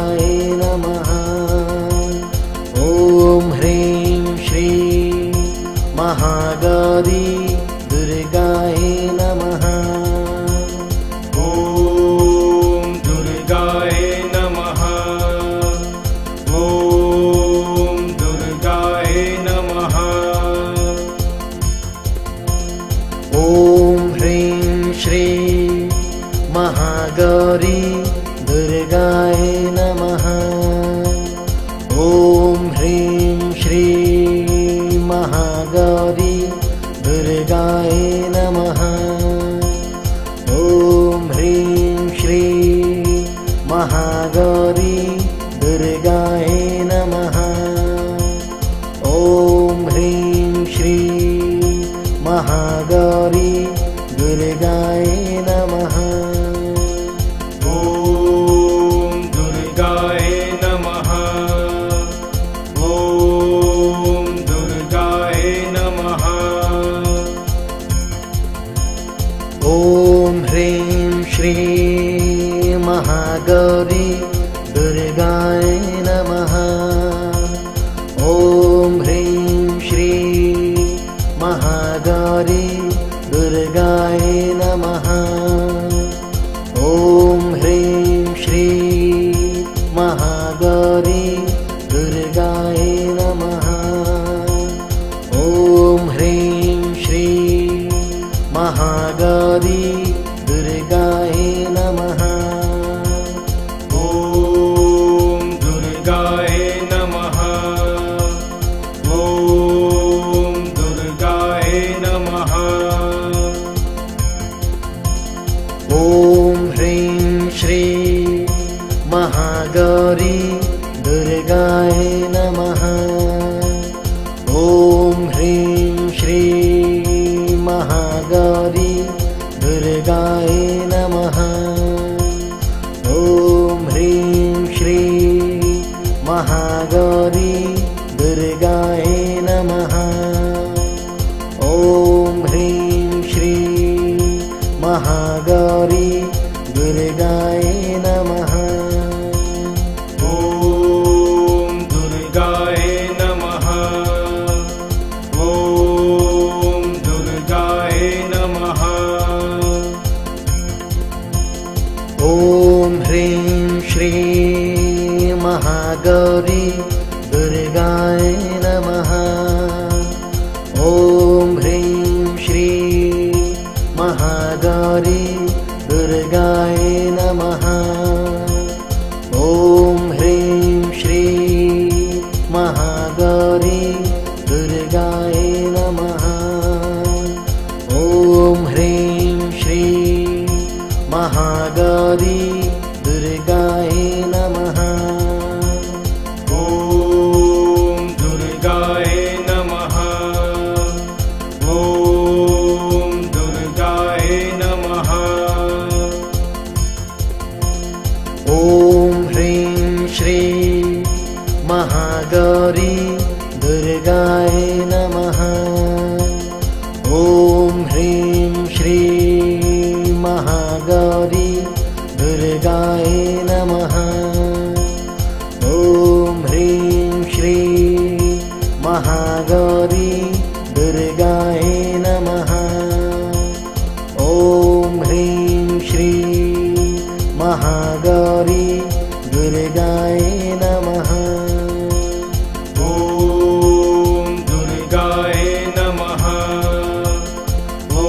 दुर्गाय नमः। ॐ ह्रीं श्रीं महागौरी दुर्गाय नमः। ॐ दुर्गाय नमः। ॐ दुर्गाय नमः। ॐ ह्रीं श्रीं महागौरी दुर्गाय नमः। ॐ ह्रीं श्रीं महागौरी दुर्गाय नमः। ॐ ह्रीं श्रीं महागौरी दुर्गाय नमः। ॐ ह्रीं श्रीं महागौरी दुर्गाय नमः। ॐ दुर्गाय नमः। ॐ दुर्गाय नमः। ॐ ह्रीं श्रीं महागौरी दुर्गाय नमः। ॐ ह्रीं श्रीं महागौरी दुर्गाय नमः। ॐ ह्रीं श्रीं महागौरी दुर्गाय नमः। ॐ ह्रीं श्रीं महागौरी दुर्गाय नमः। ॐ दुर्गाय नमः। ॐ दुर्गाय नमः। ॐ ह्रीं श्रीं महागौरी दुर्गाय नमः। ॐ ह्रीं श्रीं महागौरी दुर्गाय नमः। ॐ ह्रीं श्रीं महागौरी दुर्गाय नमः। ॐ ह्रीं श्रीं महागौरी दुर्गाय नमः। ॐ दुर्गाय नमः। ॐ दुर्गाय नमः। ॐ ह्रीं श्रीं महागौरी दुर्गाय नमः। ॐ ह्रीं श्रीं महागौरी दुर्गाय नमः। ॐ ह्रीं श्रीं महागौरी दुर्गाय नमः। ॐ ह्रीं श्रीं महागौरी दुर्गाय नमः। ॐ दुर्गाय नमः। ॐ दुर्गाय नमः। ॐ ह्रीं श्रीं महागौरी दुर्गाय नमः। ॐ ह्रीं श्रीं महागौरी दुर्गाय नमः। ॐ ह्रीं श्रीं महागौरी दुर्गाय नमः। ॐ ह्रीं श्रीं महागौरी दुर्गाय नमः। ॐ दुर्गाय नमः। ॐ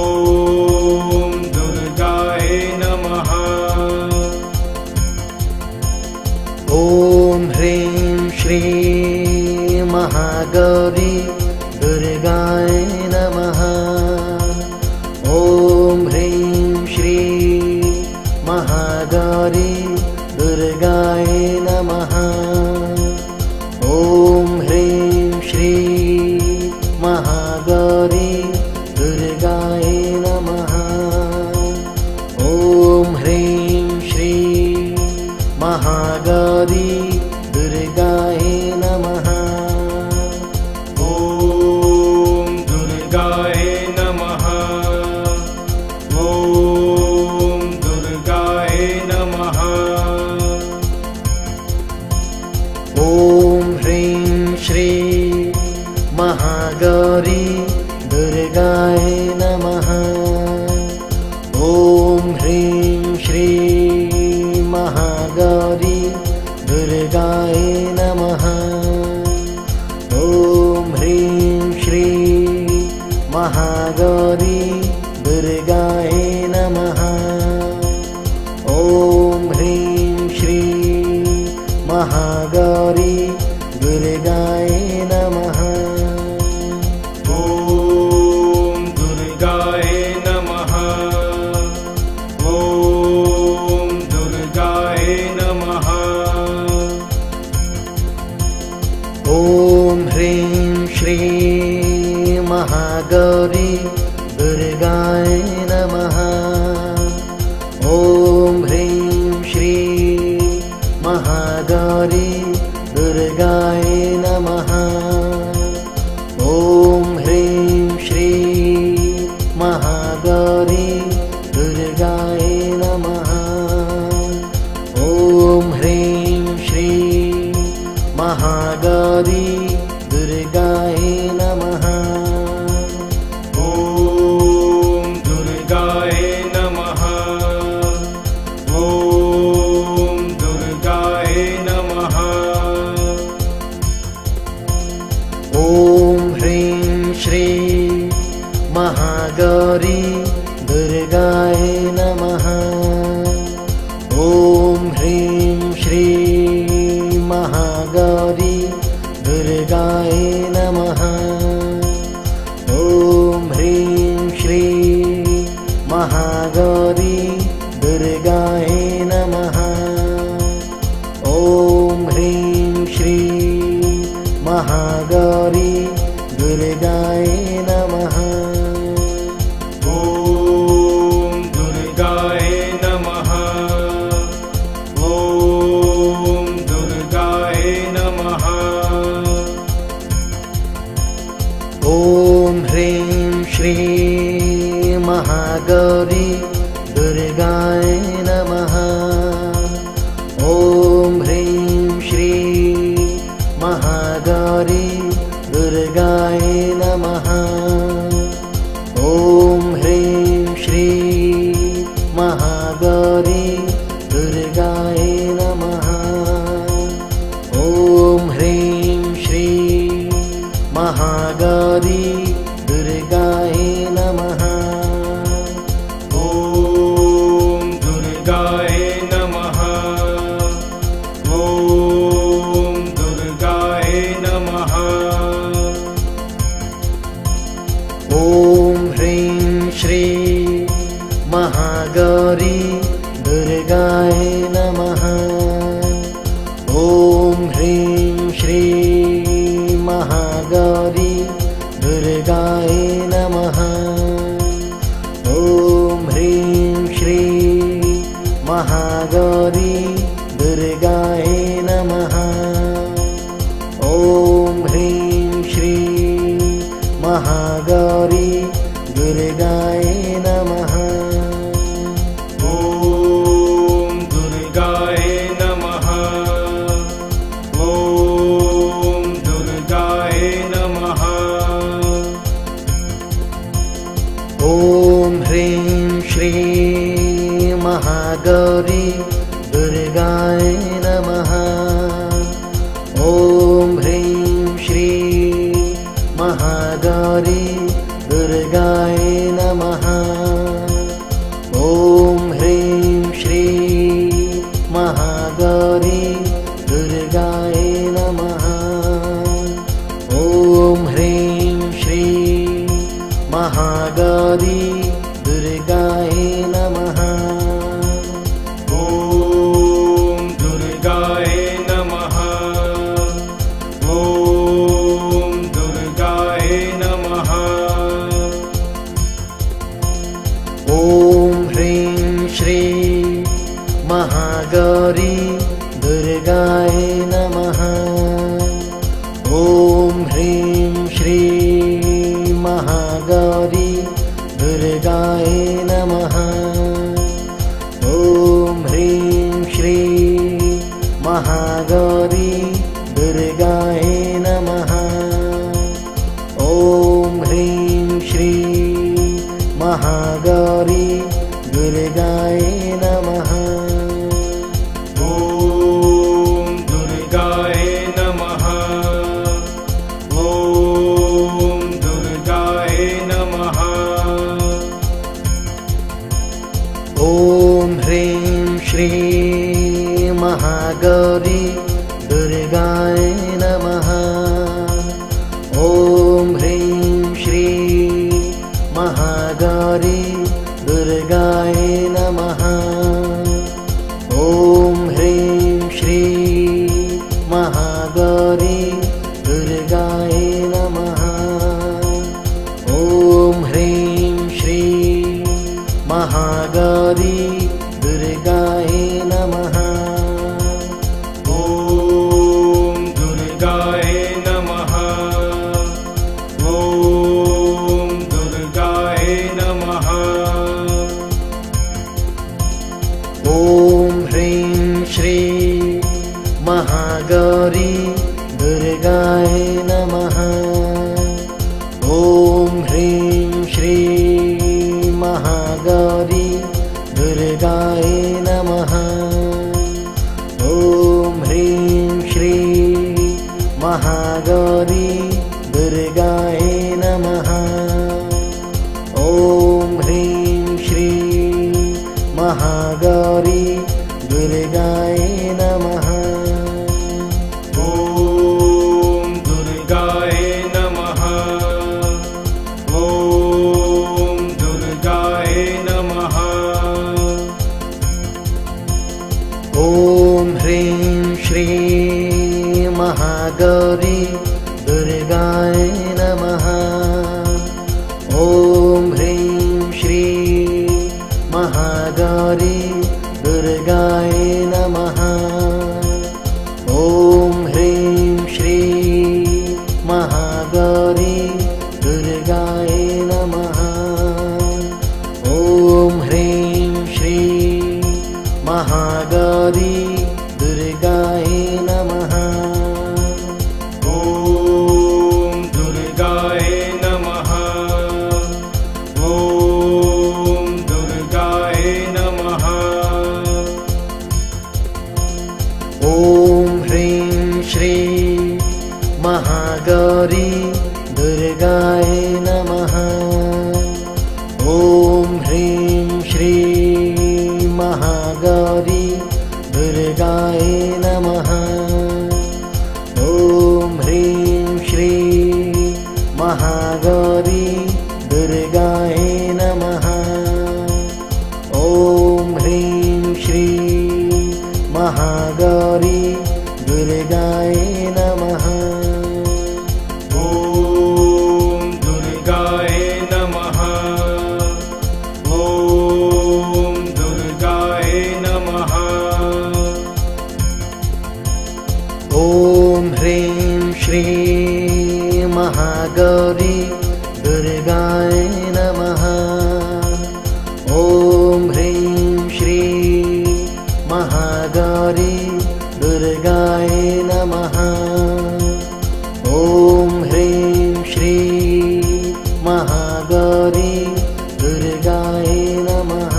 दुर्गाय नमः। ॐ ह्रीं श्रीं महागौरी दुर्गाय नमः। ॐ ह्रीं श्रीं महागौरी दुर्गाय नमः। ॐ ह्रीं श्रीं महागौरी दुर्गाय नमः। ॐ ह्रीं श्रीं महागौरी दुर्गाय नमः। ॐ दुर्गाय नमः। ॐ दुर्गाय नमः। महागौरी दुर्गाय नमः। ॐ ह्रीं श्रीं महागौरी दुर्गाय नमः। ॐ ह्रीं श्रीं महागौरी दुर्गाय नमः। ॐ ह्रीं श्रीं महागौरी दुर्गाय नमः। ॐ दुर्गाय नमः। ॐ दुर्गाय नमः। ॐ ह्रीं श्रीं महागौरी दुर्गाय नमः। ॐ ह्रीं श्रीं महागौरी दुर्गाय नमः। ॐ ह्रीं श्रीं महागौरी दुर्गाय नमः। ॐ ह्रीं श्रीं महागौरी दुर्गाय नमः। ॐ दुर्गाय नमः। ॐ दुर्गाय नमः। ॐ ह्रीं श्रीं महागौरी दुर्गाय नमः। ॐ ह्रीं श्रीं महागौरी दुर्गाय नमः। ॐ ह्रीं श्रीं महागौरी दुर्गाय नमः। ॐ ह्रीं श्रीं महागौरी दुर्गाय नमः। ॐ दुर्गाय नमः। ॐ दुर्गाय नमः। ॐ ह्रीं श्रीं महागौरी दुर्गाय नमः। ॐ ह्रीं श्रीं महागौरी दुर्गाय नमः। ॐ ह्रीं श्रीं महागौरी दुर्गाय नमः। ॐ ह्रीं श्रीं महागौरी दुर्गाय नमः। ॐ दुर्गाय नमः। ॐ दुर्गाय नमः। ॐ ह्रीं श्रीं महागौरी दुर्गाय नमः। ॐ ह्रीं श्रीं महागौरी दुर्गाय नमः। ॐ ह्रीं श्रीं महागौरी दुर्गाय नमः। ॐ ह्रीं श्रीं महागौरी दुर्गाय नमः। ॐ दुर्गाय नमः। ॐ दुर्गाय नमः। ॐ ह्रीं श्रीं महागौरी दुर्गाय नमः। ॐ ह्रीं श्रीं महागौरी दुर्गाय नमः। ॐ ह्रीं श्रीं महागौरी दुर्गाय नमः। ॐ ह्रीं श्रीं महागौरी दुर्गाय नमः। ॐ दुर्गाय नमः। ॐ दुर्गाय नमः। ॐ ह्रीं श्रीं महागौरी दुर्गाय नमः। ॐ ह्रीं श्रीं महागौरी दुर्गाय नमः। ॐ ह्रीं श्रीं महागौरी दुर्गाय नमः। ॐ महागौरी दुर्गाय नमः। ॐ दुर्गाय नमः। ॐ दुर्गाय नमः। ॐ ह्रीं श्रीं महागौरी दुर्गाय नमः। ॐ ह्रीं श्रीं महागौरी दुर्गाय नमः। ॐ ह्रीं श्रीं महागौरी दुर्गाय नमः। ॐ ह्रीं श्रीं महागौरी दुर्गाय नमः। ॐ दुर्गाय नमः। ॐ दुर्गाय नमः। ॐ ह्रीं श्रीं महागौरी दुर्गाय नमः। ॐ ह्रीं श्रीं महागौरी दुर्गाय नमः। ॐ ह्रीं श्रीं महागौरी दुर्गाय नमः। ॐ ह्रीं श्रीं महागौरी दुर्गाय नमः। ॐ दुर्गाय नमः। ॐ दुर्गाय नमः। ॐ ह्रीं श्रीं महागौरी दुर्गाय नमः। ॐ ह्रीं श्रीं महागौरी दुर्गाय नमः। ॐ ह्रीं श्रीं महागौरी दुर्गाय नमः। ॐ ह्रीं श्रीं महागौरी दुर्गाय नमः। ॐ दुर्गाय नमः। ॐ दुर्गाय नमः। ॐ ह्रीं श्रीं महागौरी दुर्गाय नमः। ॐ ह्रीं श्रीं महागौरी दुर्गाय नमः। ॐ ह्रीं श्रीं महागौरी दुर्गाय नमः। ॐ ह्रीं श्रीं महागौरी दुर्गाय नमः। ॐ दुर्गाय नमः। ॐ दुर्गाय नमः। ॐ ह्रीं श्रीं महागौरी दुर्गाय नमः। ॐ ह्रीं श्रीं महागौरी दुर्गाय नमः। ॐ ह्रीं श्रीं महागौरी दुर्गाय नमः।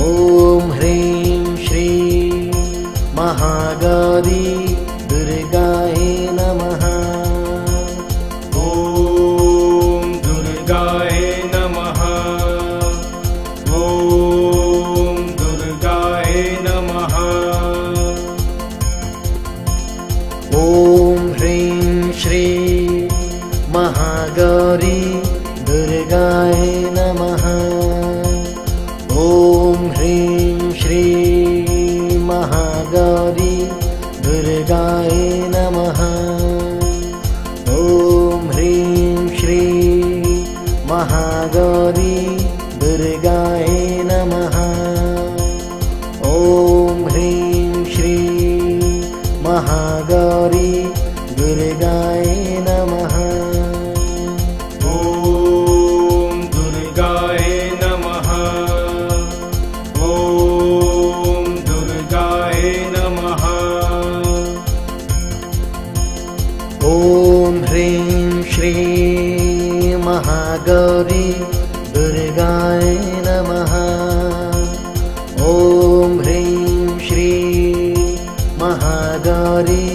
ॐ ह्रीं श्रीं महागौरी दुर्गाय नमः। ॐ दुर्गाय नमः। ॐ दुर्गाय नमः। ॐ ह्रीं श्रीं महागौरी दुर्गाय नमः। ॐ ह्रीं श्रीं महागौरी दुर्गाय नमः। ॐ ह्रीं श्रीं महागौरी दुर्गाय नमः। ॐ ह्रीं श्रीं महागौरी दुर्गाय नमः। ॐ दुर्गाय नमः। ॐ दुर्गाय नमः। ॐ ह्रीं श्रीं महागौरी दुर्गाय महागौरी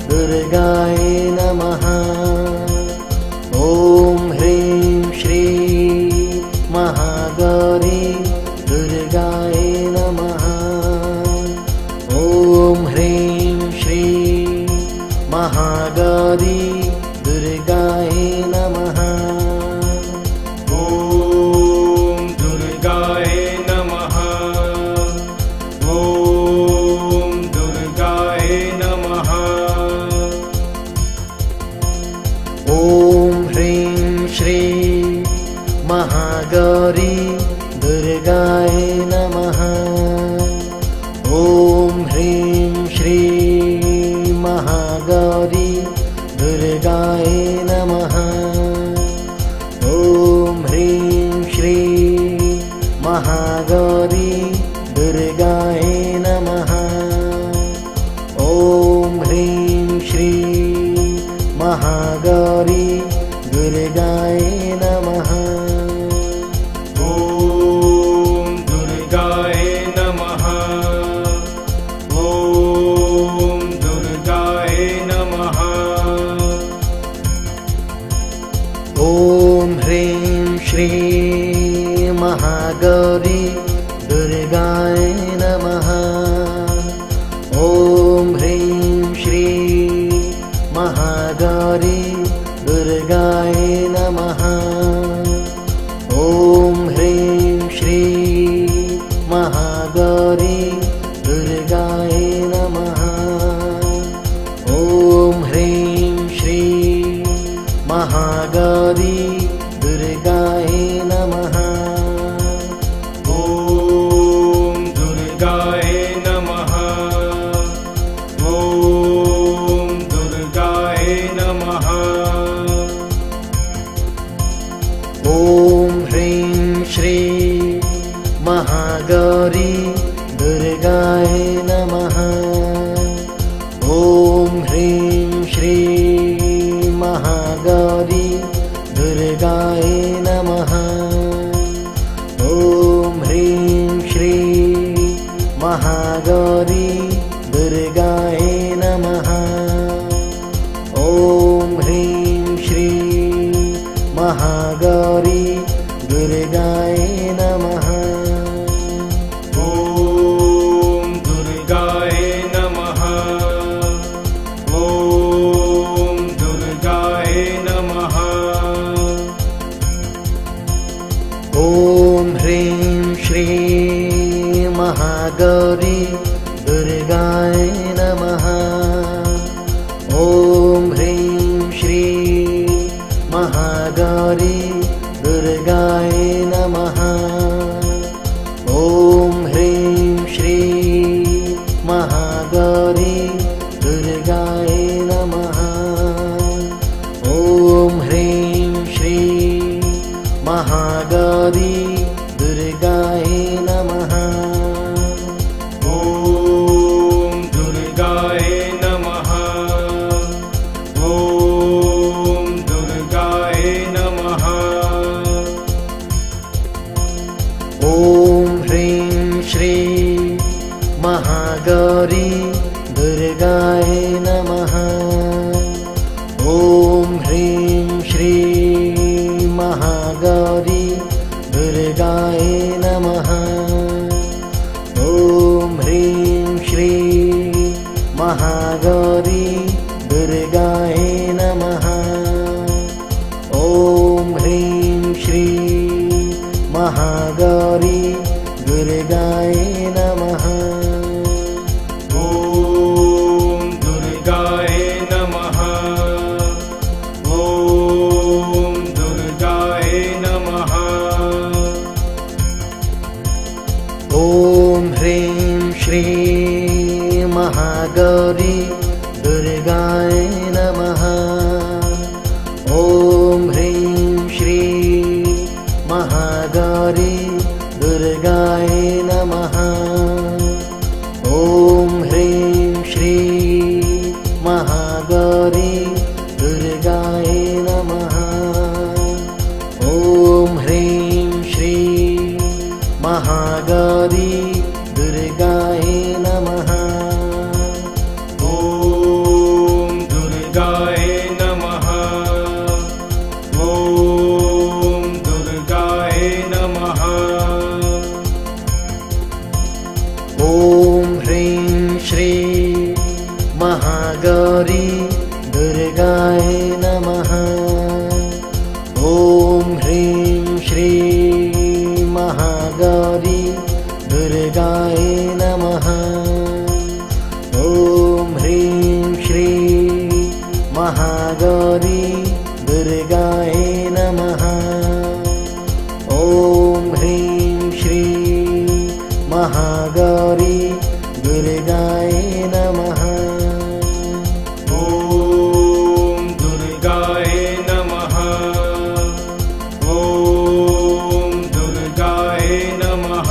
दुर्गाय नमः। ॐ ह्रीं श्रीं महागौरी दुर्गाय नमः। ॐ ह्रीं श्रीं महागौरी दुर्गाय नमः। ॐ दुर्गाय नमः। ॐ दुर्गाय नमः। ॐ ह्रीं श्रीं महागौरी दुर्गाय नमः। ॐ ह्रीं श्रीं महागौरी दुर्गाय नमः। ॐ ह्रीं श्रीं महागौरी दुर्गाय नमः। ॐ ह्रीं श्रीं महागौरी दुर्गाय नमः। ॐ दुर्गाय नमः। ॐ दुर्गाय नमः। ॐ ह्रीं श्रीं महागौरी दुर्गाय नमः। ॐ ह्रीं श्रीं महागौरी दुर्गाय नमः। ॐ ह्रीं श्रीं महागौरी दुर्गाय नमः। ॐ ह्रीं श्रीं महागौरी दुर्गाय नमः। ॐ दुर्गाय नमः। ॐ दुर्गाय नमः। ॐ ह्रीं श्रीं महागौरी दुर्गाय नमः। ॐ ह्रीं श्रीं महागौरी दुर्गाय नमः। ॐ ह्रीं श्रीं महागौरी दुर्गाय नमः। ॐ ह्रीं श्रीं महागौरी दुर्गाय नमः। ॐ दुर्गाय नमः। ॐ दुर्गाय नमः। ॐ ह्रीं श्रीं महागौरी दुर्गाय नमः। ॐ ह्रीं श्रीं महागौरी दुर्गाय नमः। ॐ ह्रीं श्रीं महागौरी दुर्गाय नमः। ॐ ह्रीं श्रीं महागौरी दुर्गाय नमः। ॐ दुर्गाय नमः। ॐ दुर्गाय नमः। ॐ ह्रीं श्रीं महागौरी दुर्गाय नमः। ॐ ह्रीं श्रीं महागौरी दुर्गाय नमः। ॐ ह्रीं श्रीं महागौरी दुर्गाय नमः। ॐ ह्रीं श्रीं महागौरी दुर्गाय नमः। ॐ दुर्गाय नमः। ॐ दुर्गाय नमः। ॐ ह्रीं श्रीं महागौरी दुर्गाय नमः। ॐ ह्रीं श्रीं महागौरी दुर्गाय नमः। ॐ ह्रीं श्रीं महागौरी दुर्गाय नमः। ॐ ह्रीं श्रीं महागौरी दुर्गाय नमः। ॐ महागौरी दुर्गाय नमः। ॐ ह्रीं श्रीं महागौरी दुर्गाय नमः। ॐ ह्रीं श्रीं महागौरी दुर्गाय नमः। ॐ ह्रीं श्रीं महागौरी दुर्गाय नमः। ॐ दुर्गाय नमः। ॐ दुर्गाय नमः।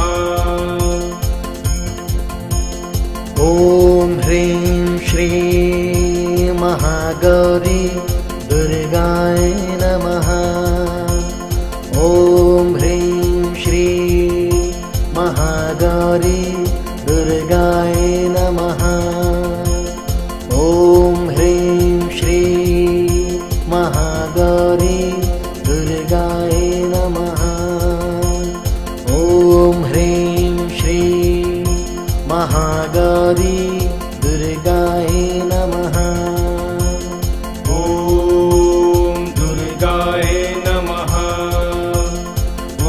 ॐ ह्रीं श्रीं महागौरी दुर्गाय नमः। ॐ ह्रीं श्रीं महागौरी दुर्गाय नमः। ॐ ह्रीं श्रीं महागौरी दुर्गाय नमः। ॐ ह्रीं श्रीं महागौरी दुर्गाय नमः। ॐ दुर्गाय नमः।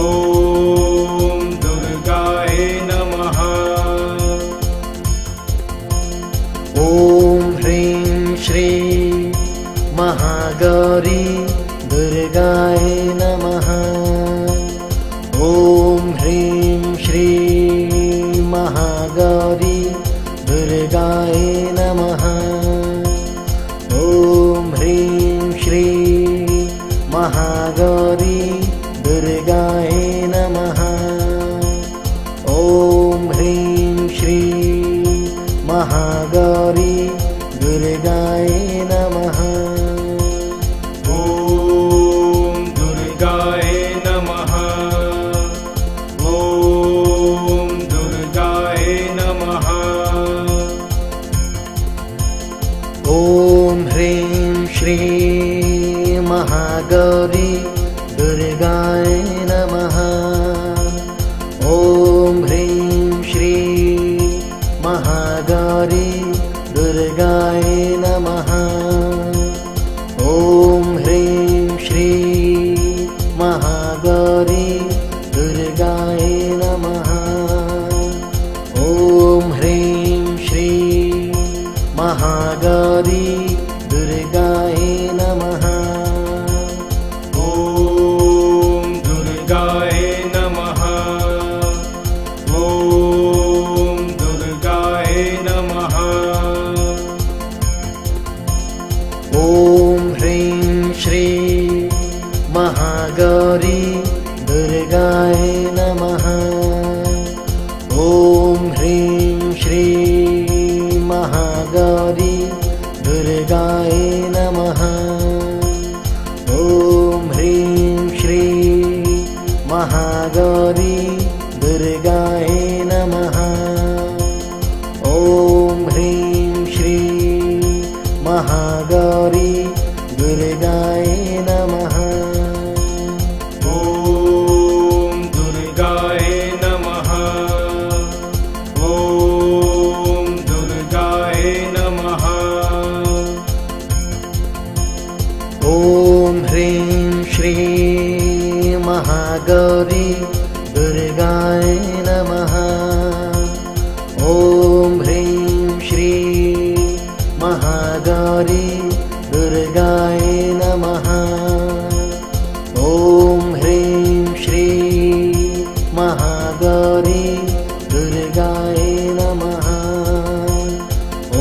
ॐ दुर्गाय नमः। ॐ ह्रीं श्रीं महागौरी दुर्गाय नमः। ॐ ह्रीं श्रीं महागौरी दुर्गाय नमः। ॐ ह्रीं श्रीं महागौरी दुर्गाय नमः। ॐ ह्रीं श्रीं महागौरी दुर्गाय नमः। ॐ दुर्गाय नमः। ॐ दुर्गाय नमः। ॐ ह्रीं श्रीं महागौरी दुर्गाय नमः। ॐ ह्रीं श्रीं महागौरी दुर्गाय नमः। ॐ ह्रीं श्रीं महागौरी दुर्गाय नमः। ॐ ह्रीं श्रीं महागौरी दुर्गाय नमः। ॐ दुर्गाय नमः। ॐ दुर्गाय नमः। ॐ ह्रीं श्रीं महागौरी दुर्गाय नमः। ॐ ह्रीं श्रीं महागौरी दुर्गाय नमः। ॐ ह्रीं श्रीं महागौरी दुर्गाय नमः। ॐ ह्रीं श्रीं महागौरी दुर्गाय नमः। ॐ दुर्गाय नमः। ॐ दुर्गाय नमः। ॐ ह्रीं श्रीं महागौरी दुर्गाय नमः। ॐ ह्रीं श्रीं महागौरी दुर्गाय नमः। ॐ ह्रीं श्रीं महागौरी दुर्गाय नमः।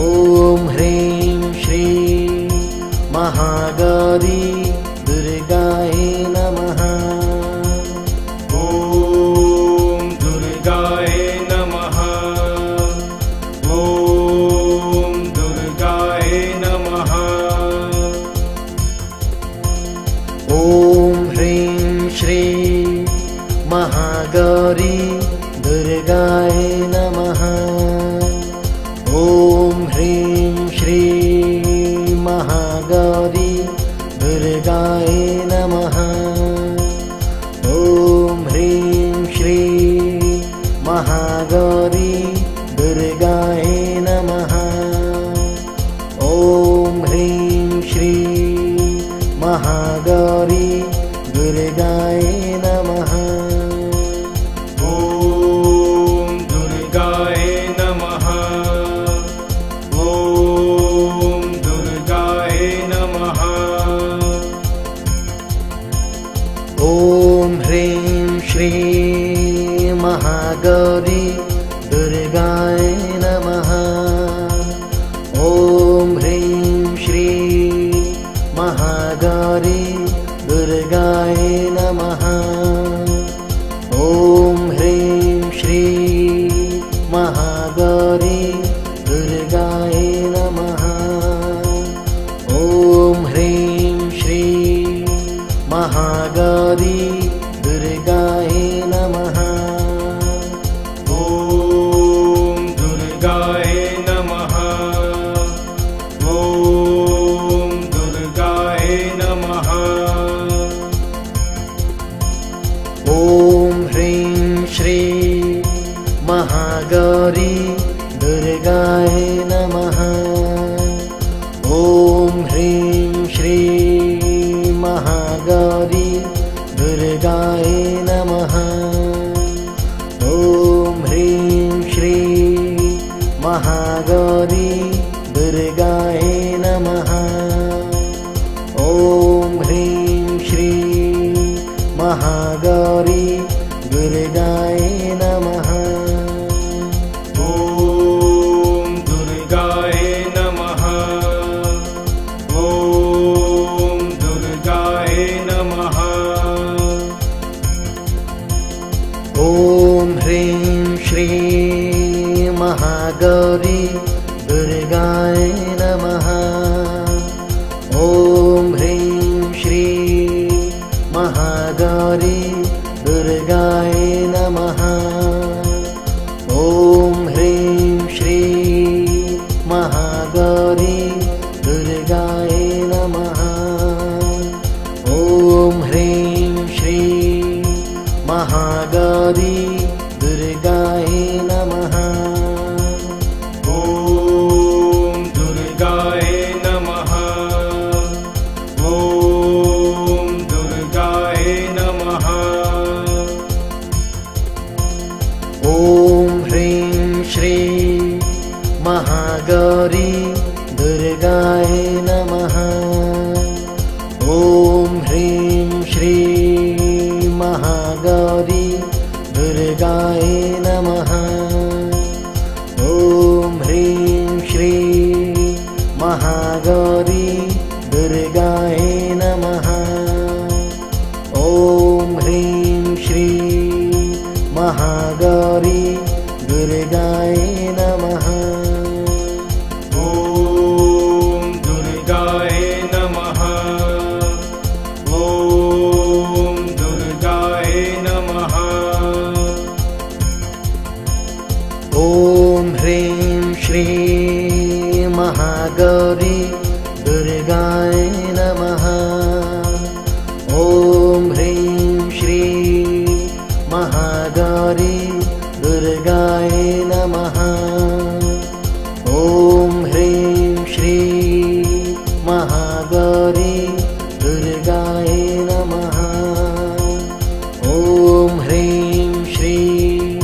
ॐ ह्रीं श्रीं महागौरी दुर्गाय नमः। ॐ दुर्गाय नमः। ॐ दुर्गाय नमः। ॐ ह्रीं श्रीं महागौरी दुर्गाय नमः। ॐ ह्रीं श्रीं महागौरी दुर्गाय नमः। ॐ ह्रीं श्रीं महागौरी दुर्गाय नमः। महागौरी दुर्गायै नमः। ॐ ह्रीं श्रीं महागौरी दुर्गायै नमः। ॐ दुर्गायै नमः। ॐ दुर्गायै नमः। ॐ ह्रीं श्रीं महागौरी दुर्गायै नमः। ॐ ह्रीं श्रीं महागौरी दुर्गायै नमः। ॐ ह्रीं श्रीं महागौरी दुर्गायै नमः। ॐ ह्रीं श्रीं महागौरी दुर्गायै नमः। ॐ दुर्गायै नमः। ॐ दुर्गायै नमः। ॐ ह्रीं श्रीं महागौरी दुर्गायै नमः। ॐ ह्रीं श्रीं महागौरी दुर्गायै नमः। ॐ ह्रीं श्रीं महागौरी दुर्गायै नमः। ॐ ह्रीं श्रीं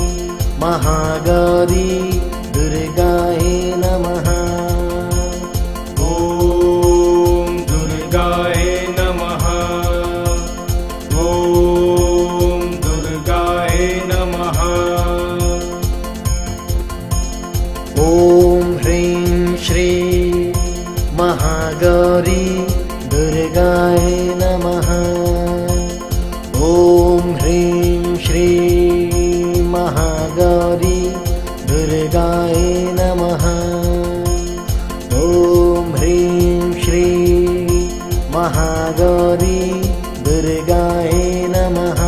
महागौरी दुर्गायै नमः। ॐ दुर्गायै नमः। ॐ दुर्गायै नमः। ॐ ह्रीं श्रीं महागौरी दुर्गायै नमः। ॐ ह्रीं श्रीं महागौरी दुर्गायै नमः। ॐ ह्रीं श्रीं महागौरी दुर्गायै नमः।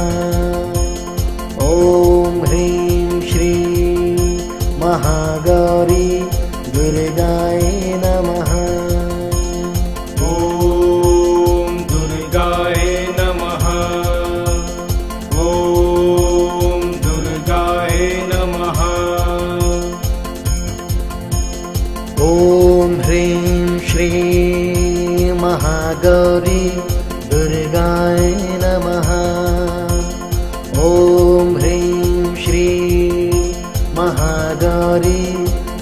ॐ ह्रीं श्रीं महागौरी दुर्गायै नमः। ॐ दुर्गायै नमः। ॐ दुर्गायै नमः। ॐ ह्रीं श्रीं महागौरी दुर्गायै नमः। ॐ ह्रीं श्रीं महागौरी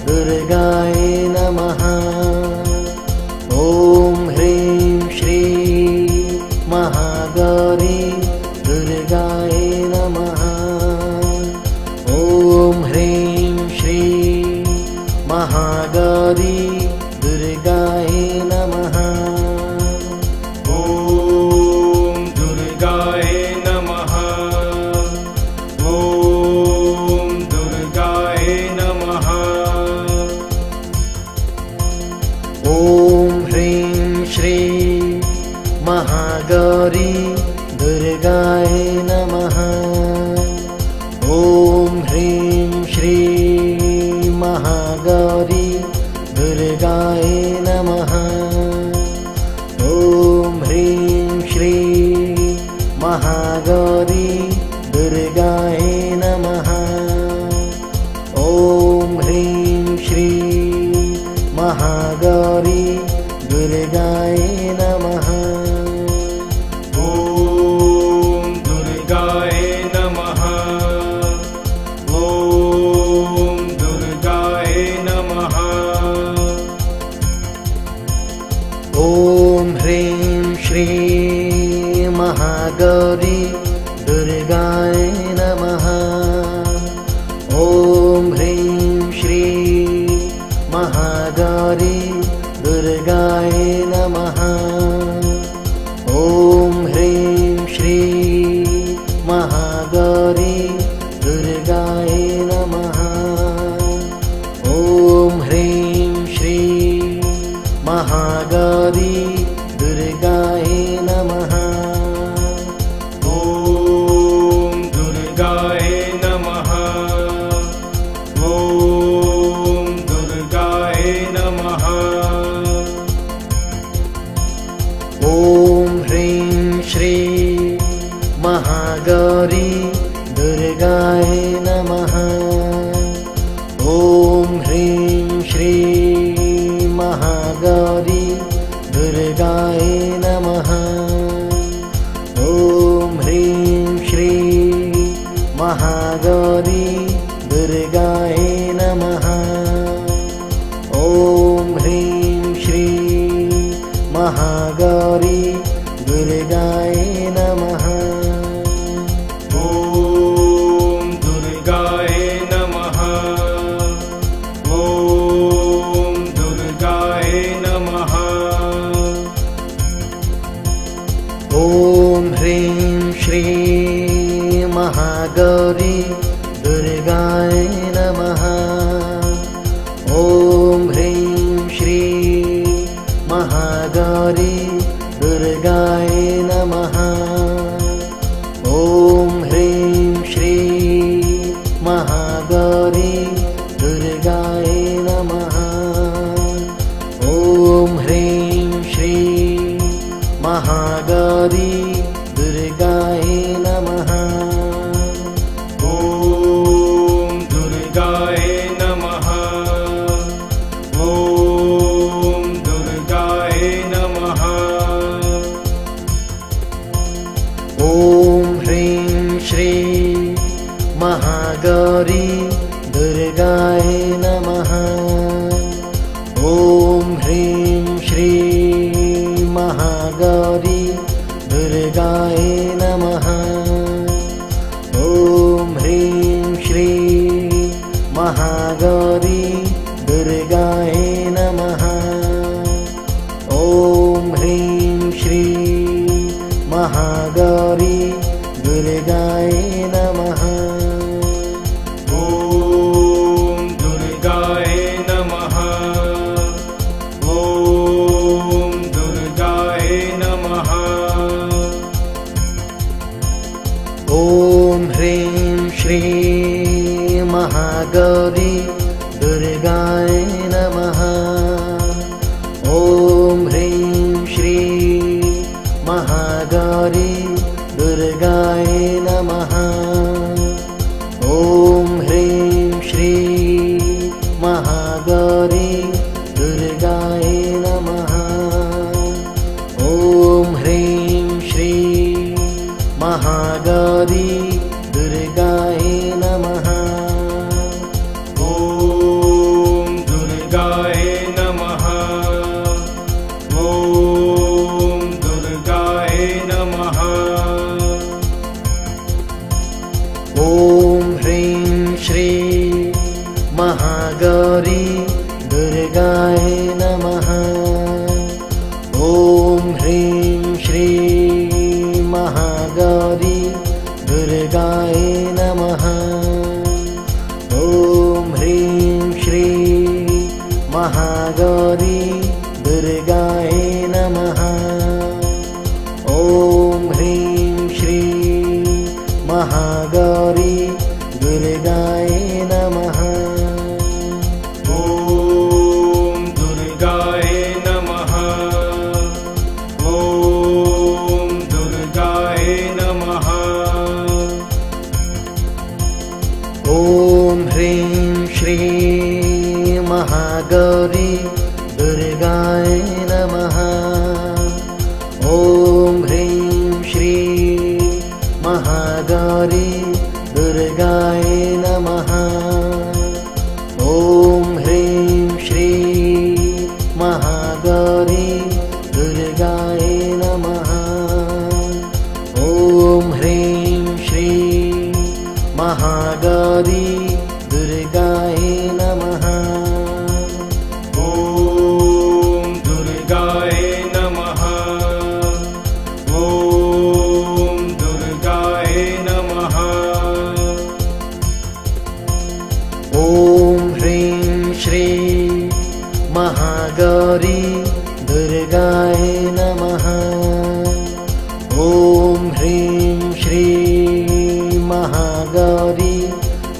दुर्गायै नमः। ॐ ह्रीं श्रीं महागौरी दुर्गायै नमः। ॐ ह्रीं श्रीं महागौरी दुर्गायै नमः। ॐ दुर्गायै नमः। ॐ दुर्गायै नमः। ॐ ह्रीं श्रीं महागौरी दुर्गायै नमः। ॐ ह्रीं श्रीं महागौरी दुर्गायै नमः। ॐ ह्रीं श्रीं महागौरी दुर्गायै नमः। ॐ ह्रीं श्रीं महागौरी दुर्गायै नमः। ॐ दुर्गायै नमः। ॐ दुर्गायै नमः। ॐ ह्रीं श्रीं महागौरी दुर्गायै नमः। ॐ ह्रीं श्रीं महागौरी दुर्गायै नमः। ॐ ह्रीं श्रीं महागौरी दुर्गायै नमः। ॐ ह्रीं श्रीं महागौरी दुर्गायै नमः। ॐ दुर्गायै नमः। ॐ दुर्गायै नमः। महागौरी दुर्गाय नमः। ॐ दुर्गाय नमः। ॐ दुर्गाय नमः। ॐ ह्रीं श्रीं महागौरी दुर्गाय नमः। ॐ ह्रीं श्रीं महागौरी दुर्गाय नमः। ॐ ह्रीं श्रीं महागौरी दुर्गाय नमः। ॐ ह्रीं श्रीं महागौरी दुर्गाय नमः। ॐ दुर्गाय नमः। ॐ दुर्गाय नमः। ॐ ह्रीं श्रीं महागौरी दुर्गाय नमः। ॐ ह्रीं श्रीं महागौरी दुर्गाय नमः। ॐ ह्रीं श्रीं महागौरी दुर्गाय नमः। ॐ ह्रीं श्रीं महागौरी दुर्गाय नमः। ॐ दुर्गाय नमः। ॐ दुर्गाय नमः। ॐ ह्रीं श्रीं महागौरी दुर्गाय नमः। ॐ ह्रीं श्रीं महागौरी दुर्गाय नमः। ॐ ह्रीं श्रीं महागौरी दुर्गाय नमः। ॐ ह्रीं श्रीं महागौरी दुर्गाय नमः। ॐ दुर्गाय नमः। ॐ दुर्गाय नमः। ॐ ह्रीं श्रीं महागौरी दुर्गाय नमः। ॐ ह्रीं श्रीं महागौरी दुर्गाय नमः। ॐ ह्रीं श्रीं महागौरी दुर्गाय नमः। ॐ ह्रीं श्रीं महागौरी दुर्गाय नमः। ॐ दुर्गाय नमः। ॐ दुर्गाय नमः। ॐ ह्रीं श्रीं महागौरी दुर्गाय नमः। ॐ ह्रीं श्रीं महागौरी दुर्गाय नमः। ॐ ह्रीं श्रीं महागौरी दुर्गाय नमः। ॐ ह्रीं श्रीं महागौरी दुर्गाय नमः। ॐ दुर्गाय नमः। ॐ दुर्गाय नमः। ॐ ह्रीं श्रीं महागौरी दुर्गाय नमः। ॐ ह्रीं श्रीं महागौरी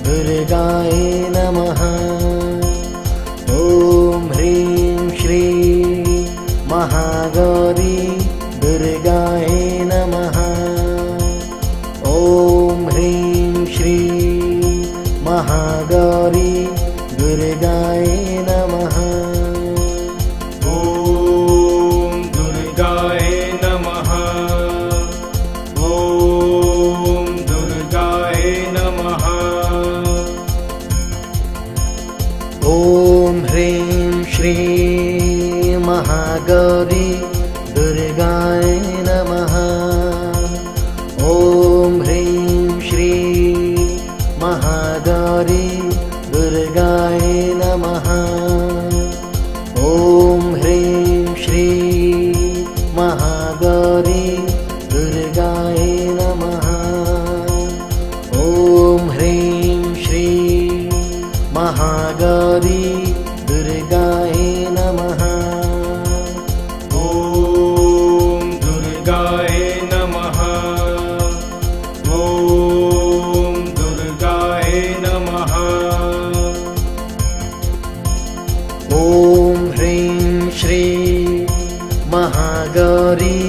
दुर्गाय नमः। ॐ ह्रीं श्रीं महागौरी दुर्गाय नमः। ॐ ह्रीं श्रीं महागौरी दुर्गाय नमः। ॐ दुर्गाय नमः। ॐ दुर्गाय नमः। ॐ ह्रीं श्रीं महागौरी दुर्गाय नमः। ॐ ह्रीं श्रीं महागौरी दुर्गाय नमः। ॐ ह्रीं श्रीं महागौरी दुर्गाय नमः। ॐ ह्रीं श्रीं महागौरी दुर्गाय नमः। ॐ दुर्गाय नमः। ॐ दुर्गाय नमः। ॐ ह्रीं श्रीं महागौरी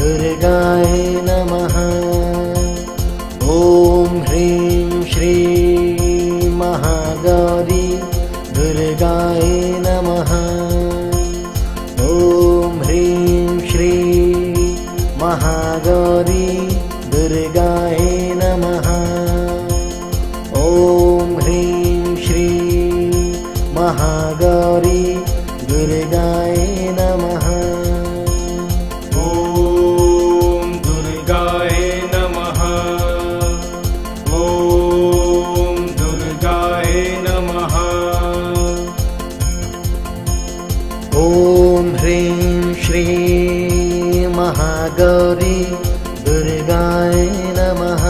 दुर्गाय नमः। ॐ ह्रीं श्रीं महागौरी दुर्गाय नमः। ॐ ह्रीं श्रीं महागौरी दुर्गाय नमः। ॐ ह्रीं श्रीं महागौरी दुर्गाय नमः। ॐ दुर्गाय नमः। ॐ दुर्गाय नमः। ॐ ह्रीं श्रीं महागौरी दुर्गाय नमः।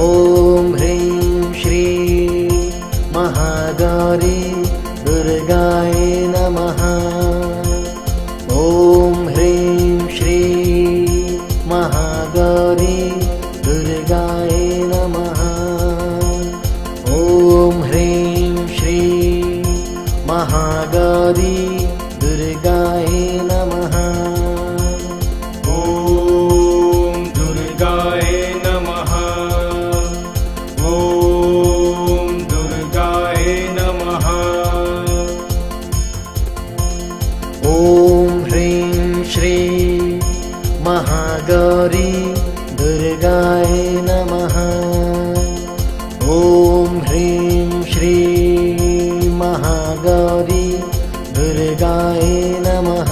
ॐ ह्रीं श्रीं महागौरी दुर्गाय नमः। ॐ ह्रीं श्रीं महागौरी दुर्गाय नमः। ॐ ह्रीं श्रीं महागौरी दुर्गाय नमः। ॐ दुर्गाय नमः। ॐ दुर्गाय नमः। ॐ ह्रीं श्रीं महागौरी दुर्गाय नमः। ॐ ह्रीं श्रीं महागौरी दुर्गाय नमः।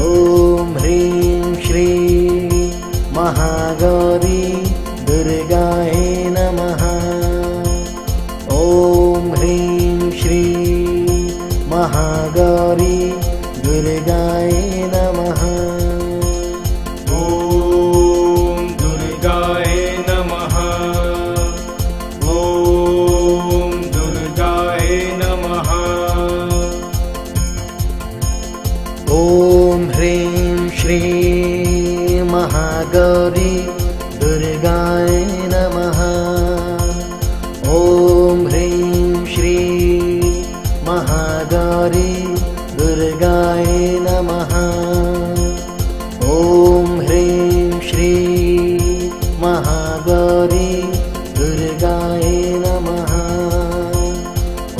ॐ ह्रीं श्रीं महागौरी दुर्गाय नमः। ॐ ह्रीं श्रीं महागौरी दुर्गाय नमः। ॐ दुर्गाय नमः। ॐ दुर्गाय नमः। ॐ ह्रीं श्रीं महागौरी दुर्गाय नमः। ॐ ह्रीं श्रीं महागौरी दुर्गाय नमः। ॐ ह्रीं श्रीं महागौरी दुर्गाय नमः।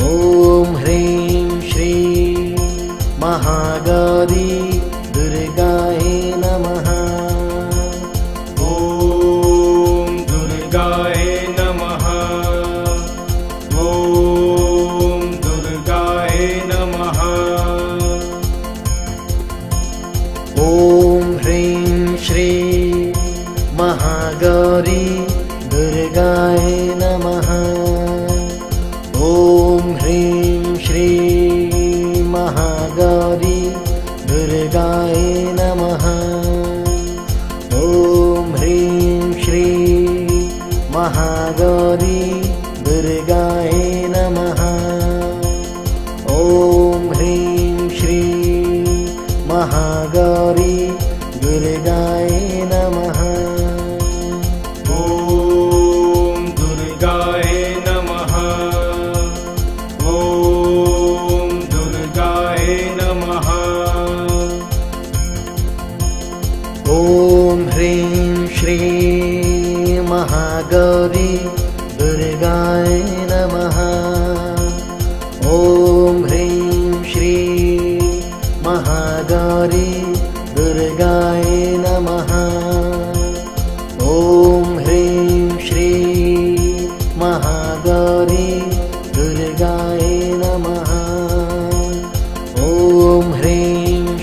ॐ ह्रीं श्रीं महागौरी दुर्गाय नमः। ॐ दुर्गाय नमः। ॐ दुर्गाय नमः। ॐ ह्रीं श्रीं महागौरी दुर्गाय नमः। ॐ ह्रीं श्रीं महागौरी दुर्गाय नमः। ॐ ह्रीं श्रीं महागौरी दुर्गाय नमः। ॐ ह्रीं श्रीं महागौरी दुर्गाय नमः। ॐ दुर्गाय नमः। ॐ दुर्गाय नमः। ॐ ह्रीं श्रीं महागौरी दुर्गाय नमः। ॐ ह्रीं श्रीं महागौरी दुर्गाय नमः। ॐ ह्रीं श्रीं महागौरी दुर्गाय नमः। ॐ ह्रीं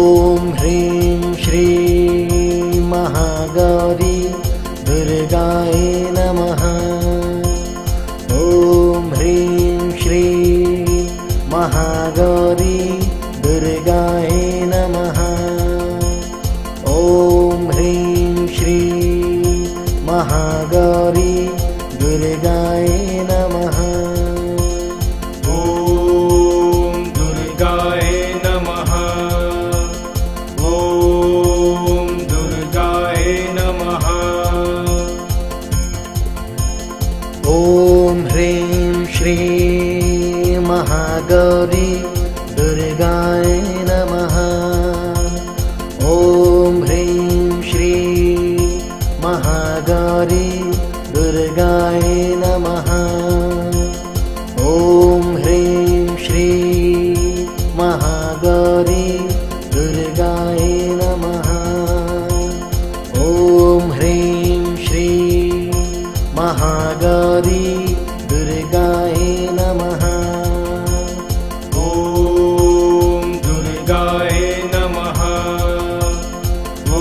ॐ ह्रीं श्रीं महागौरी दुर्गाय नमः। ॐ ह्रीं श्रीं महागौरी दुर्गाय नमः। ॐ ह्रीं श्रीं महागौरी दुर्गाय नमः। ॐ दुर्गाय नमः। ॐ दुर्गाय नमः। ॐ ह्रीं श्रीं महागौरी दुर्गाय नमः। ॐ ह्रीं श्रीं महागौरी दुर्गाय नमः। ॐ ह्रीं श्रीं महागौरी दुर्गाय नमः। ॐ ह्रीं श्रीं महागौरी दुर्गाय नमः। ॐ दुर्गाय नमः। ॐ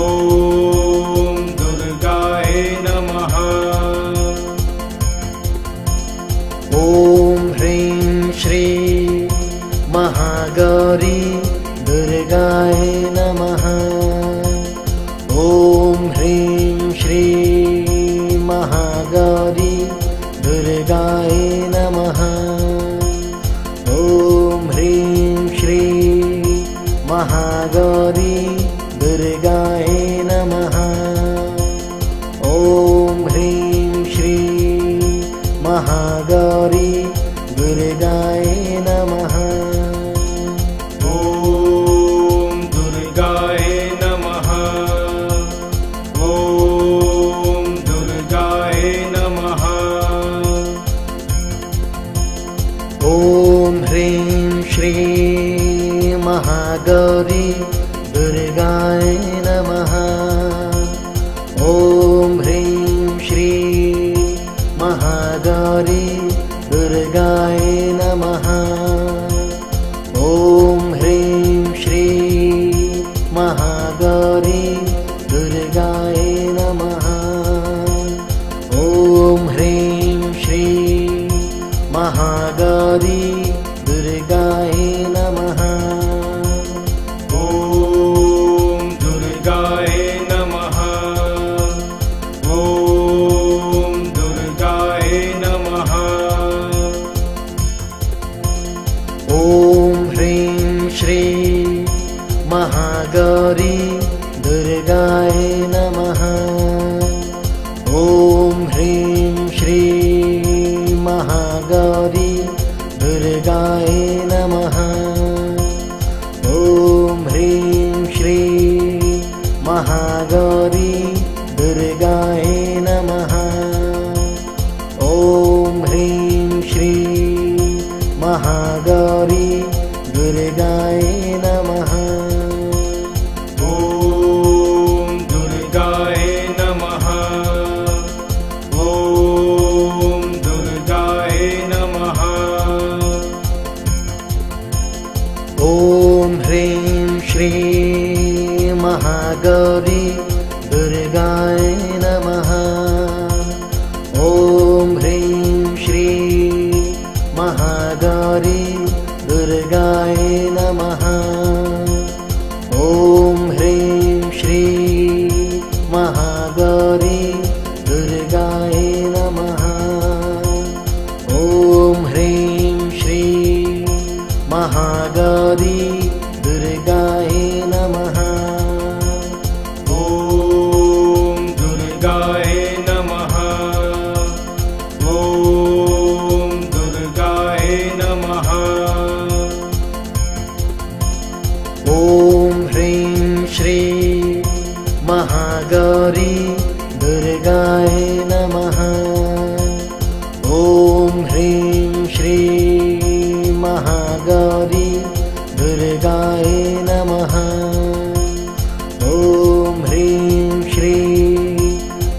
दुर्गाय नमः। ॐ ह्रीं श्रीं महागौरी दुर्गाय नमः। ॐ ह्रीं श्रीं महागौरी दुर्गाय नमः। ॐ ह्रीं श्रीं महागौरी दुर्गाय नमः। ॐ ह्रीं श्रीं महागौरी दुर्गाय नमः। ॐ दुर्गाय नमः। ॐ दुर्गाय नमः। ॐ ह्रीं श्रीं महागौरी दुर्गाय नमः। ॐ ह्रीं श्रीं महागौरी दुर्गाय नमः। ॐ ह्रीं श्रीं महागौरी दुर्गाय नमः। ॐ ह्रीं श्रीं महागौरी दुर्गाय नमः। ॐ दुर्गाय नमः। ॐ दुर्गाय नमः। ॐ ह्रीं श्रीं महागौरी दुर्गाय नमः। ॐ ह्रीं श्रीं महागौरी दुर्गाय नमः। ॐ ह्रीं श्रीं महागौरी दुर्गाय नमः। ॐ ह्रीं श्रीं महागौरी दुर्गाय नमः। ॐ दुर्गाय नमः। ॐ दुर्गाय नमः। ॐ ह्रीं श्रीं महागौरी दुर्गाय नमः। ॐ ह्रीं श्रीं महागौरी दुर्गाय नमः। ॐ ह्रीं श्रीं महागौरी दुर्गाय नमः। ॐ ह्रीं श्रीं महागौरी दुर्गाय नमः। ॐ दुर्गाय नमः। ॐ दुर्गाय नमः। ॐ ह्रीं श्रीं महागौरी दुर्गाय नमः। ॐ ह्रीं श्रीं महागौरी दुर्गाय नमः। ॐ ह्रीं श्रीं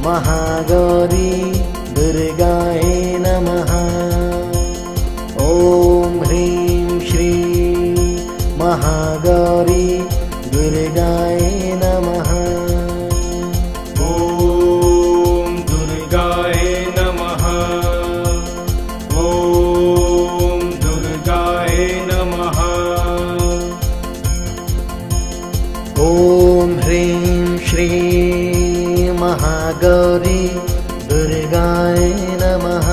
महागौरी दुर्गाय नमः। ॐ ह्रीं श्रीं महागौरी दुर्गाय दुर्गाय नमः। ॐ दुर्गाय नमः। ॐ दुर्गाय नमः। ॐ ह्रीं श्रीं महागौरी दुर्गाय नमः।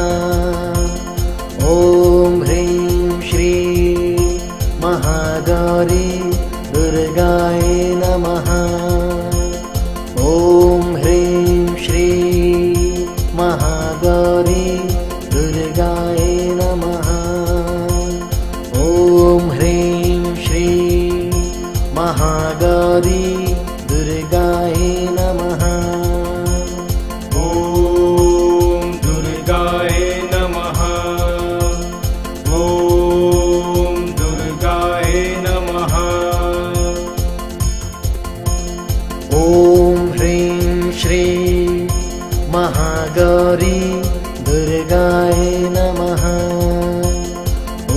ॐ ह्रीं श्रीं महागौरी दुर्गाय नमः। ॐ ह्रीं श्रीं महागौरी दुर्गाय नमः। ॐ ह्रीं श्रीं महागौरी दुर्गाय नमः। ॐ दुर्गाय नमः। ॐ दुर्गाय नमः। ॐ ह्रीं श्रीं महागौरी दुर्गाय नमः।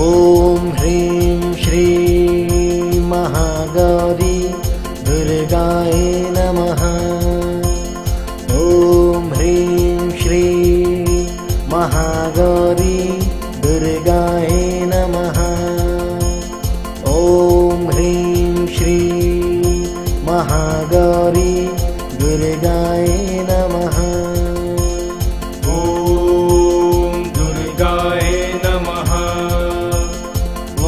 ॐ ह्रीं श्रीं महागौरी दुर्गाय नमः। ॐ ह्रीं श्रीं महागौरी दुर्गाय नमः। ॐ ह्रीं श्रीं महागौरी दुर्गाय नमः। ॐ दुर्गाय नमः।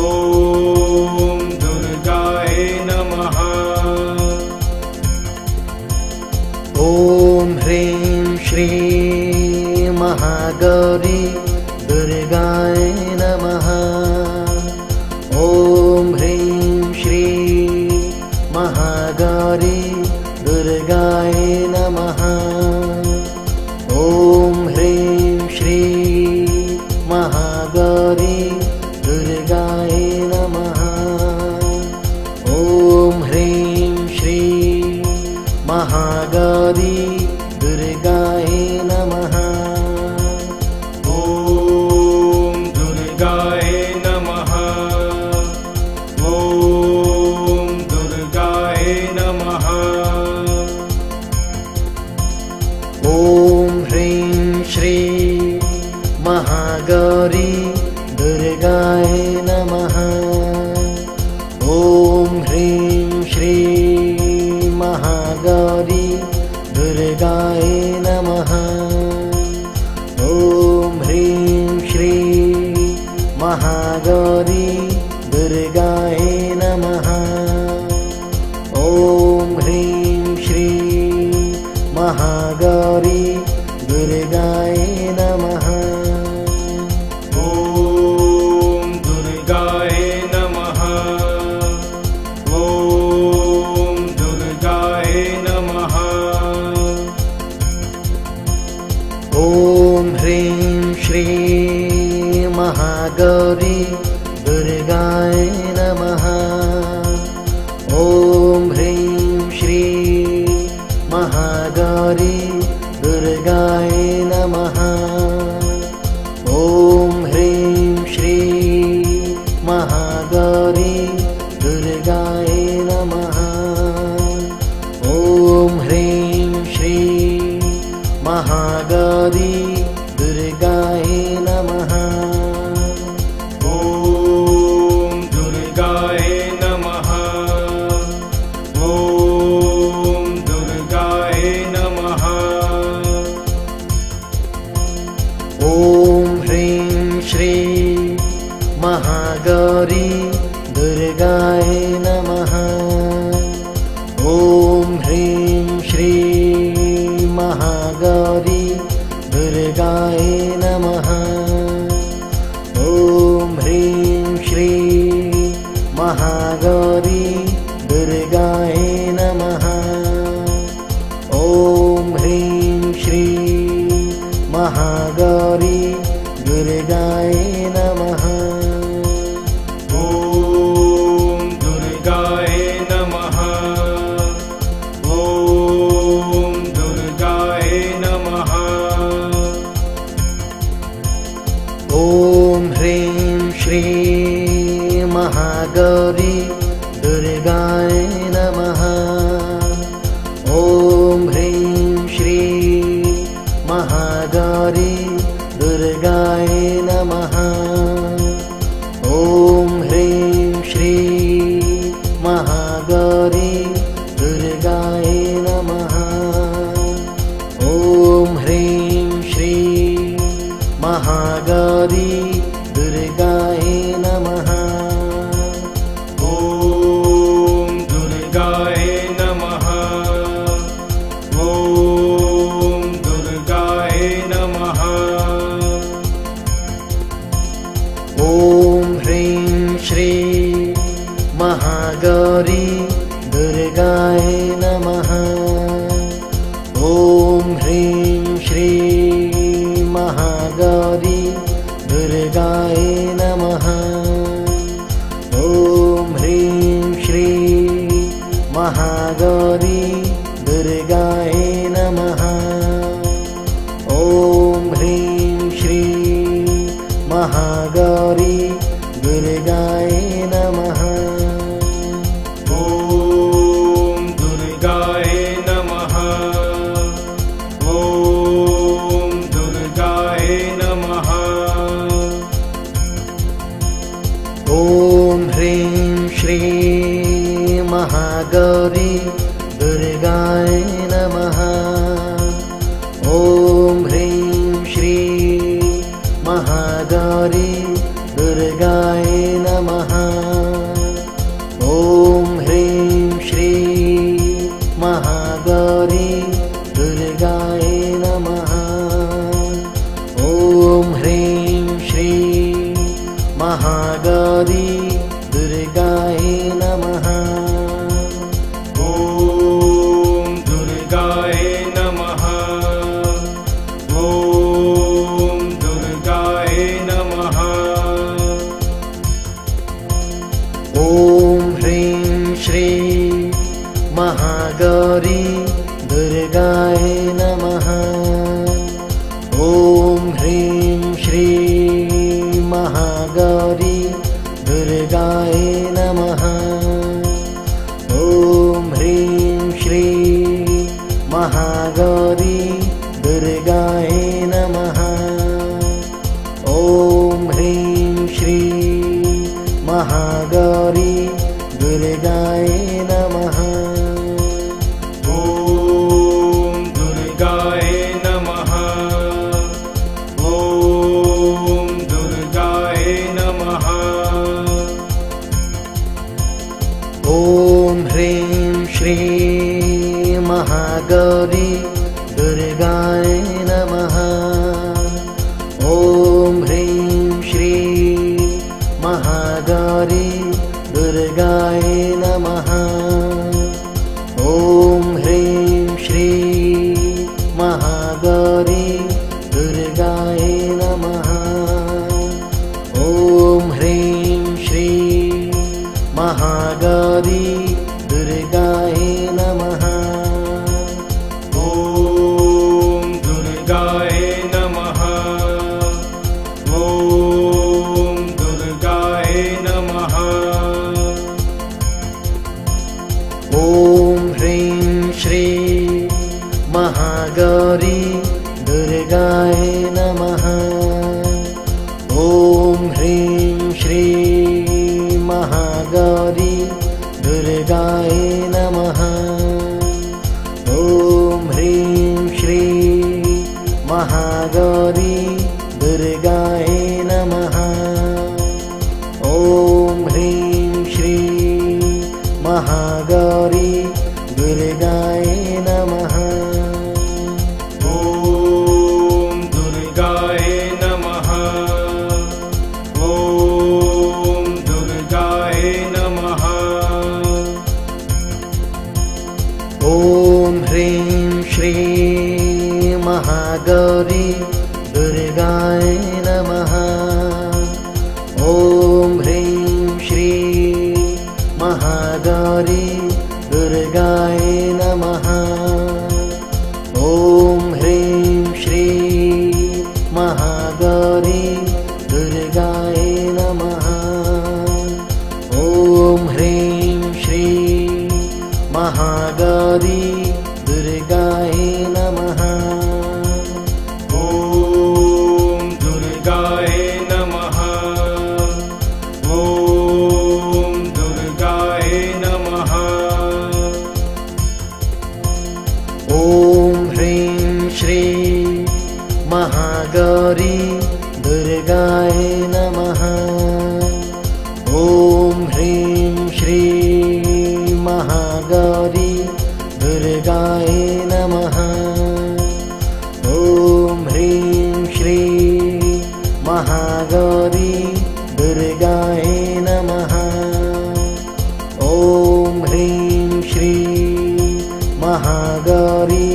ॐ दुर्गाय नमः। ॐ ह्रीं श्रीं महागौरी दुर्गाय नमः। ॐ ह्रीं श्रीं महागौरी दुर्गाय नमः। ॐ ह्रीं श्रीं महागौरी दुर्गाय नमः। ॐ ह्रीं श्रीं महागौरी दुर्गाय नमः। ॐ दुर्गाय नमः। ॐ दुर्गाय नमः। ॐ ह्रीं श्रीं महागौरी दुर्गाय नमः। ॐ ह्रीं श्रीं महागौरी दुर्गाय नमः। ॐ ह्रीं श्रीं महागौरी दुर्गाय नमः। ॐ ह्रीं श्रीं महागौरी दुर्गाय नमः। ॐ दुर्गाय नमः। ॐ दुर्गाय नमः। ॐ ह्रीं श्रीं महागौरी दुर्गाय नमः। ॐ ह्रीं श्रीं महागौरी दुर्गाय नमः। ॐ ह्रीं श्रीं महागौरी दुर्गाय नमः। ॐ ह्रीं श्रीं महागौरी दुर्गाय नमः। ॐ दुर्गाय नमः। ॐ दुर्गाय नमः। ॐ ह्रीं श्रीं महागौरी दुर्गाय नमः। ॐ ह्रीं श्रीं महागौरी दुर्गाय नमः। ॐ ह्रीं श्रीं महागौरी दुर्गाय नमः। ॐ ह्रीं श्रीं महागौरी दुर्गाय नमः। ॐ दुर्गाय नमः। ॐ महागौरी दुर्गाय नमः। ॐ ह्रीं श्रीं महागौरी दुर्गाय नमः। ॐ दुर्गाय नमः। ॐ दुर्गाय नमः। ॐ ह्रीं श्रीं महागौरी दुर्गाय नमः। ॐ ह्रीं श्रीं महागौरी दुर्गाय नमः। ॐ ह्रीं श्रीं महागौरी दुर्गाय नमः। ॐ ह्रीं श्रीं महागौरी दुर्गाय नमः। ॐ दुर्गाय नमः। ॐ दुर्गाय नमः। ॐ ह्रीं श्रीं महागौरी दुर्गाय नमः। ॐ ह्रीं श्रीं महागौरी दुर्गाय नमः। ॐ ह्रीं श्रीं महागौरी दुर्गाय नमः। ॐ ह्रीं श्रीं महागौरी दुर्गाय नमः। ॐ दुर्गाय नमः। ॐ दुर्गाय नमः। ॐ ह्रीं श्रीं महागौरी दुर्गाय नमः। ॐ ह्रीं श्रीं महागौरी दुर्गाय नमः। ॐ ह्रीं श्रीं महागौरी दुर्गाय नमः। ॐ ह्रीं श्रीं महागौरी दुर्गाय नमः। ॐ दुर्गाय नमः। ॐ दुर्गाय नमः। ॐ ह्रीं श्रीं महागौरी दुर्गाय नमः। ॐ ह्रीं श्रीं महागौरी दुर्गाय नमः। ॐ ह्रीं श्रीं महागौरी दुर्गाय नमः। ॐ ह्रीं श्रीं महागौरी दुर्गाय नमः। ॐ दुर्गाय नमः। ॐ दुर्गाय नमः। ॐ ह्रीं श्रीं महागौरी दुर्गाय नमः। ॐ ह्रीं श्रीं महागौरी दुर्गाय नमः। ॐ ह्रीं श्रीं महागौरी दुर्गाय नमः। ॐ ह्रीं श्रीं महागौरी दुर्गाय नमः। ॐ दुर्गाय नमः। ॐ दुर्गाय नमः। ॐ ह्रीं श्रीं महागौरी दुर्गाय नमः। ॐ ह्रीं श्रीं महागौरी दुर्गाय नमः। ॐ ह्रीं श्रीं महागौरी दुर्गाय नमः। ॐ ह्रीं श्रीं महागौरी